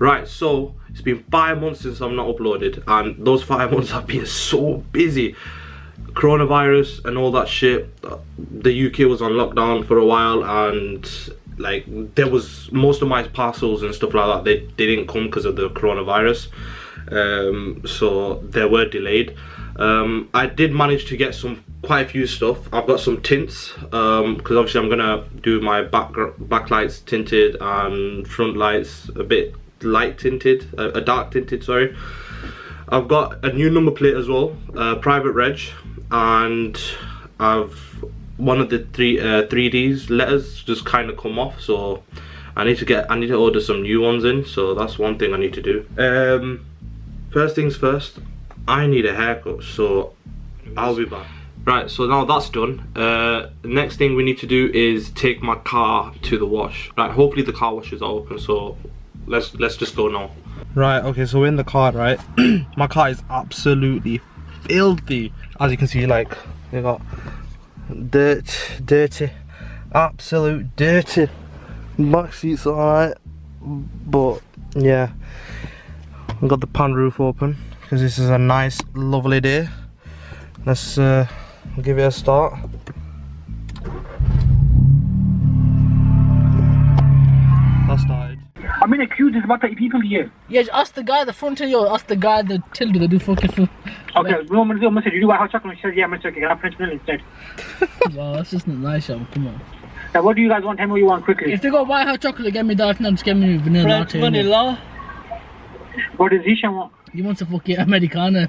Right, so it's been 5 months since I've not uploaded, and those 5 months I've been so busy. Coronavirus and all that shit. The UK was on lockdown for a while, and like there was most of my parcels and stuff like that, they didn't come because of the coronavirus. So they were delayed. I did manage to get quite a few stuff. I've got some tints, because obviously I'm gonna do my backlights tinted and front lights a bit light tinted, a dark tinted, sorry. I've got a new number plate as well, private reg, and one of the 3Ds letters just kind of come off, so I need to order some new ones in. So that's one thing I need to do. First things first, I need a haircut, so I'll be back. Right, so now that's done. Next thing we need to do is take my car to the wash. Right, hopefully the car wash is open, so let's just go now. Right, okay, so we're in the car, right? My car is absolutely filthy. As you can see, like, we got dirty, absolute dirty. Back seat's alright, but yeah, we got the pan roof open because this is a nice, lovely day. Let's give it a start. That started. I'm in a queue, there's about 30 people here. Yeah, ask the guy at the front of you, ask the guy at the till, do they do fucking food? Okay, no, I'm gonna say, you do white hot chocolate? He says, yeah, I'm gonna say, okay, have French vanilla instead. Wow, that's just not nice, come on. Now, what do you guys want? Tell me what you want quickly. If they got white hot chocolate, get me that, and just get me vanilla latte. Vanilla. What does Zishan want? You want a fucking Americana.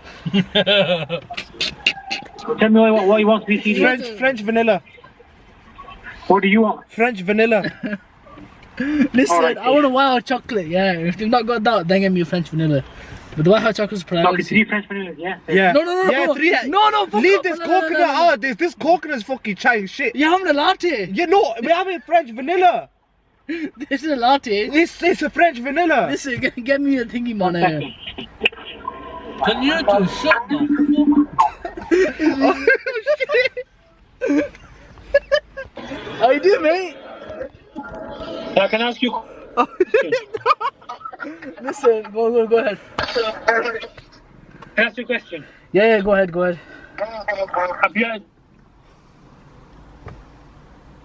Tell me what you want, BCD. French vanilla. What do you want? French vanilla. Listen, right, I want a white hot chocolate, yeah. If they've not got that, then get me a French vanilla. But the white hot chocolate's priority. Okay, 3 French vanillas, yeah? Yeah. No, Yeah, 3. No, leave this coconut out. This coconut's fucking chatting shit. You're having a latte. Yeah, no, we're having French vanilla. This is a latte. It's a French vanilla. Listen, get me a thingy, man. Can you two shut the How you doing, mate? Yeah, can I ask you? Listen, go ahead. Can I ask you a question? Yeah, go ahead. Have you had...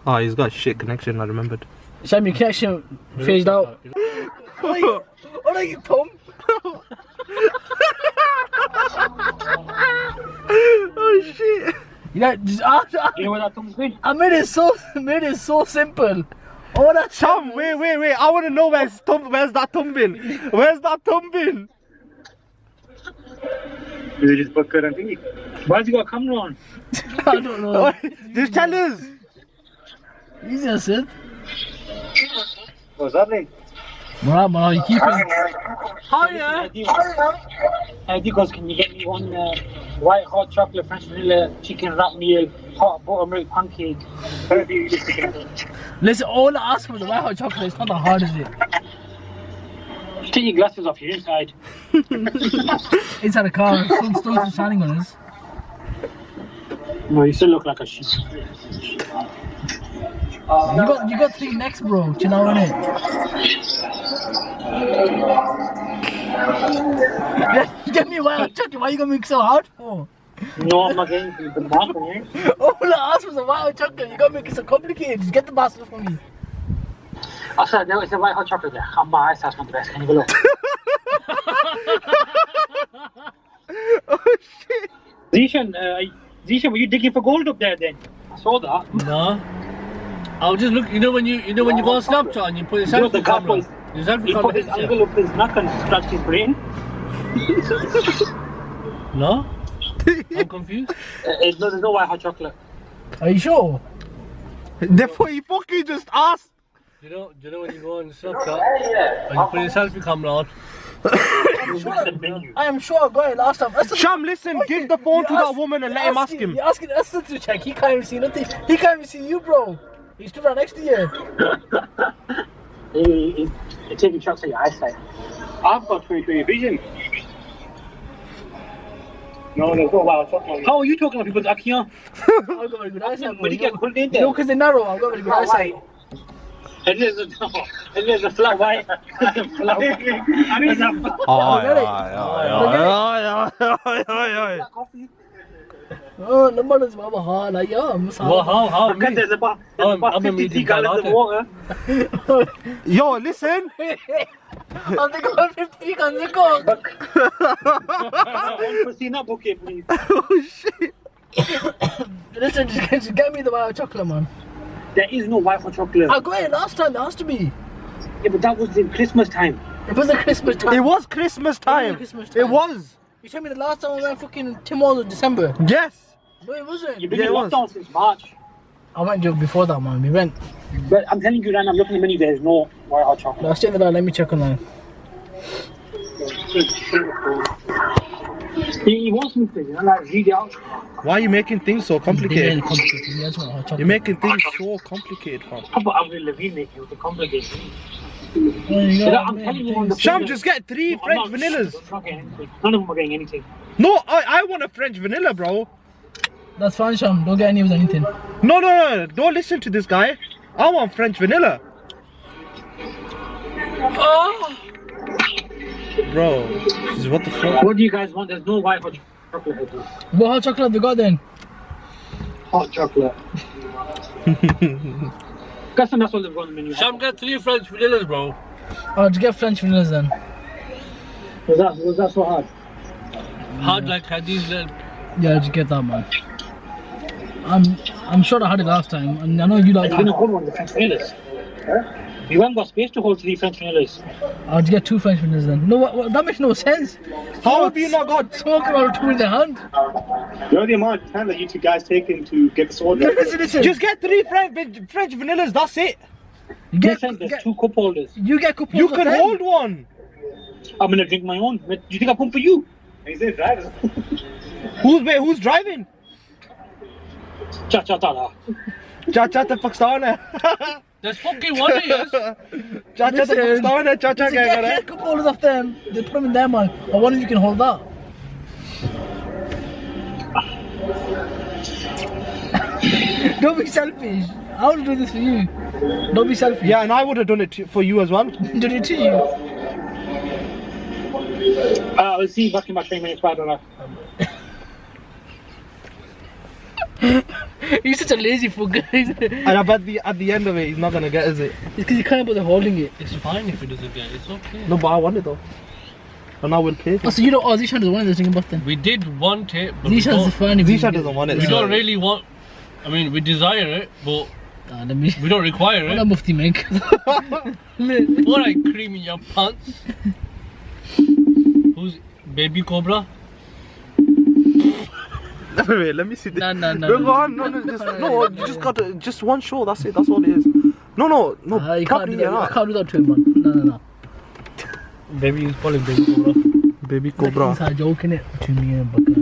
Oh, he's got shit connection, I remembered. Shame your connection phased out. What are you, Tom? Oh shit! You know, just You know what that comes with? I made it so simple. Oh, that Tom, wait! I want to know where's that thumb bin? Where's that thumb bin? You just put good on thingy. Why's he got a camera on? I don't know. Just tell us. Easy as it. What's happening? Right, you keep it. Hiya! Because can you get me one white hot chocolate French vanilla chicken wrap meal, hot buttermilk pancake? Listen, all I asked for the white hot chocolate. It's not that hard, is it? Just take your glasses off, you're inside. Inside the car, sun still shining on us. No, you still look like a sheep. You got 3 necks, bro. Chill out on it. Get me white hot chocolate. Why you gonna make it so hard for? No, I'm not getting the bastard, eh? All I asked was a white hot chocolate. You gotta make it so complicated. Just get the bastard for me. I said, no, it's a white hot chocolate there. I'm my eyes, that's not the best. Can you go look? Oh shit! Zishan, were you digging for gold up there then? I saw that. No. I was just looking, you know when you go on Snapchat and you put your selfie camera. Your selfie He camera put his hits you. angle up his neck and scratched his brain. No? I'm confused. There's no white hot chocolate. Are you sure? Therefore, you fucking just asked. Do you know when you go on Snapchat and you put your selfie camera on? I am sure I got it last time. Sham, listen, give the phone to that woman and let him ask him. You're asking Ascendant to check. He can't even see nothing. He can't even see you, bro. He stood right next to you. He's taking shots at your eyesight. I've got 20/20 vision. No, there's no wild chocolate. How are you talking about people's Akia? I've got very good eyesight. But you get pulled in there. No, because they're narrow. I've got very good eyesight. It is a flat white. Oh, the mother's mama hard, like, yo, I'm sorry. Well, how? Because there's about I'm a 53 meeting gallons of water. Yo, listen. I'm thinking about 50 cans of coke. One Christina bouquet, please. Oh shit. Listen, just get me the white chocolate, man. There is no white hot chocolate. I got it last time, there has to be. Yeah, but that was in Christmas time. It was a Christmas time. It was Christmas time. Christmas time. It was. You told me the last time we went fucking Tim Hortons was December. Yes. No, it wasn't. You've been in it was. lockdown since March. I went just before that, man. We went. But I'm telling you right now, I'm looking at the menu, there's no white hot chocolate. Last year, let me check online. He wants me to, like, read it out. Why are you making things so complicated? Complicated. Yeah, hot chocolate. You're making things so complicated, fam. How about Avril Lavigne making it complicated? I'm telling you on the Sham, phone. just get 3 I'm French not- vanillas. I'm not getting anything. None of them are getting anything. No, I want a French vanilla, bro. That's fine, Sham. Don't get any of anything. No. Don't listen to this guy. I want French vanilla. Bro, what the fuck? What do you guys want? There's no white hot chocolate here. What hot chocolate have they got then? Hot chocolate. Custom, that's all they've got on the menu. Sham, get 3 French vanillas, bro. Oh, just get French vanillas then. Was that so hard? Hard like these little. Yeah, just get that, man. I'm sure I had it last time, and I know you like You're gonna it. hold one of the French vanillas. You haven't got space to hold 3 French vanillas. I'll just get 2 French vanillas then. No, what, that makes no sense. How have you not got? Smoking all 2 in the hand? You know the amount of time that you two guys taken to get this order? Listen. Just get 3 French vanillas. That's it. You Listen, there's 2 cup holders. You get coupons. You of can them. hold one. I'm gonna drink my own. Do you think I come for you? He's in drivers. Who's driving? Cha cha ta da. Chacha the Pakistan hai. There's fucking one of yours. Chacha the Pakistan hai. Chacha kya kar Get cup holders of them. They put them in there, man. Or one of you can hold that. Don't be selfish. I would do this for you. Don't be selfish. Yeah, and I would have done it for you as well. Do it to you. I'll see you back in my 20 minutes. Bye bye. He's such a lazy fuck, guys. And I bet at the end of it, he's not gonna get, is it? It's because you can't bother holding it. It's fine if it doesn't get. It's okay. No, but I want it though. And I will pay. Oh, so you know, Zishan doesn't want this thing about then. We did want it, but we Zishan's don't, fine if Zisha doesn't want it. we so- don't really want. I mean, we desire it, but Let me. we don't require What a it. mufti make. Alright, cream in your pants. Who's baby cobra? Wait, let me see this. No. Go on, no, you just got to, just one show. That's it. That's all it is. No. You can't properly, do that. yeah. I can't do that to him, man. No. Baby is calling baby cobra. Baby He's Cobra. a joke in it between me and Bakar.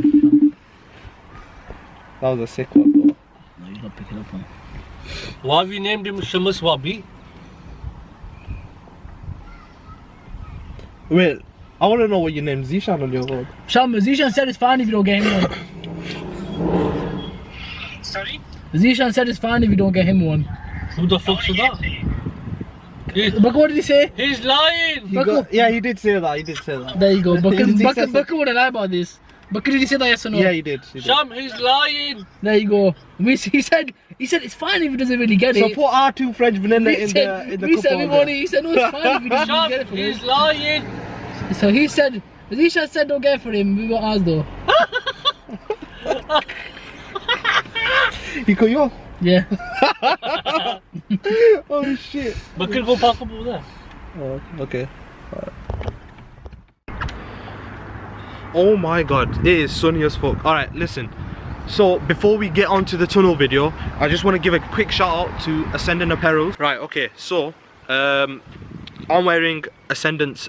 That was a sick one, though. No, you gotta pick it up, man. Why have you named him Shamus Wabi? Wait, I want to know what your name is. Zishan on your road. Sham, Zishan said it's fine if you don't get him one. Sorry? Zishan said it's fine if you don't get him one. Who the fuck's that? But what did he say? He's lying! Yeah, he did say that. There you go. He said Bakar wouldn't lie about this. Bakar, did he say that yes or no? Yeah, he did. Sham, he's lying! There you go. He said it's fine if he doesn't really get So it. put R2 French vanilla He in said, the we cup said holder. everybody, he said no, it's fine if he doesn't Sham, get it for he's him. lying! So he said, Zishan said don't get it for him. We got ours though. He got you. Yeah. Oh shit. But can go park up over there. Oh, okay. Oh my god, it is sunny as fuck. Alright, listen. So before we get on to the tunnel video, I just want to give a quick shout out to Ascendant Apparel. Right, okay, so I'm wearing Ascendant's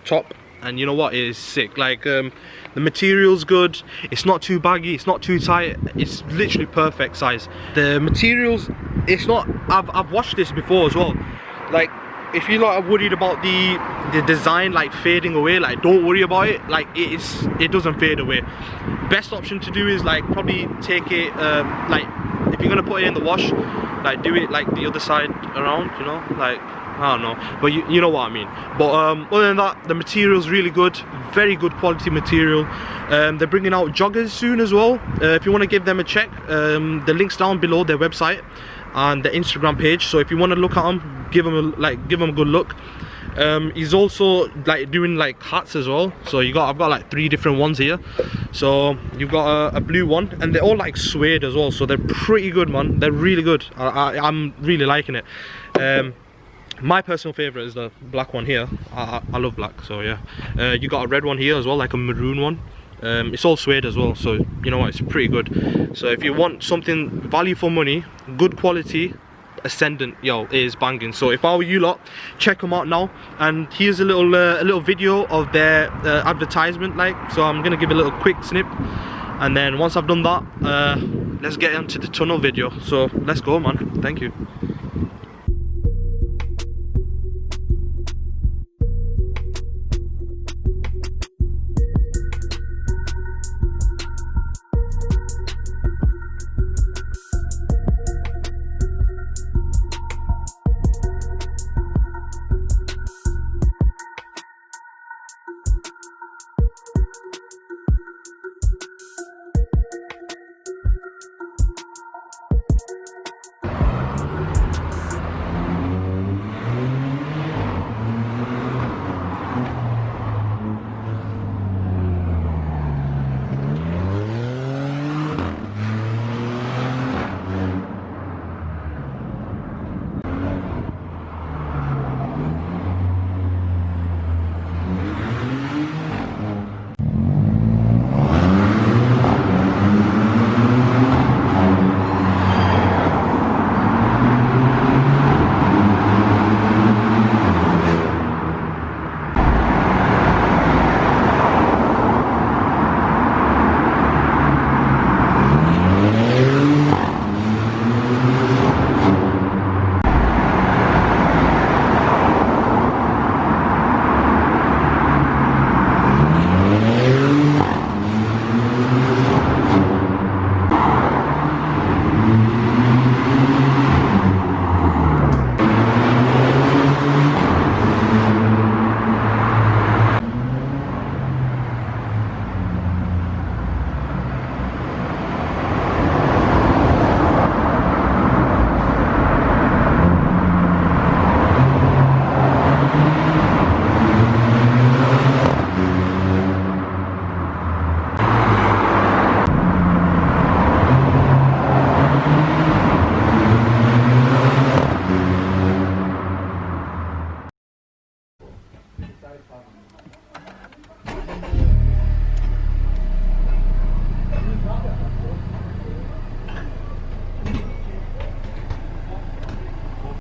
top, and you know what, it is sick. Like the material's good, it's not too baggy, it's not too tight, it's literally perfect size. The materials, it's not, I've watched this before as well. Like if you're like worried about the design like fading away, like don't worry about it. Like it doesn't fade away. Best option to do is like probably take it like if you're gonna put it in the wash, like do it like the other side around, you know, like I don't know, but you know what I mean. But other than that, the material's really good, very good quality material. They're bringing out joggers soon as well. If you want to give them a check, the link's down below, their website and their Instagram page. So if you want to look at them, give them a good look. He's also like doing like hats as well. So I've got like 3 different ones here. So you've got a blue one, and they're all like suede as well. So they're pretty good, man. They're really good. I'm really liking it. My personal favorite is the black one here. I love black, so yeah. You got a red one here as well, like a maroon one. It's all suede as well, so you know what, it's pretty good. So if you want something value for money, good quality, Ascendant, yo, is banging. So if I were you lot, check them out now. And here's a little video of their advertisement, like. So I'm gonna give a little quick snip, and then once I've done that, let's get into the tunnel video. So let's go, man. Thank you.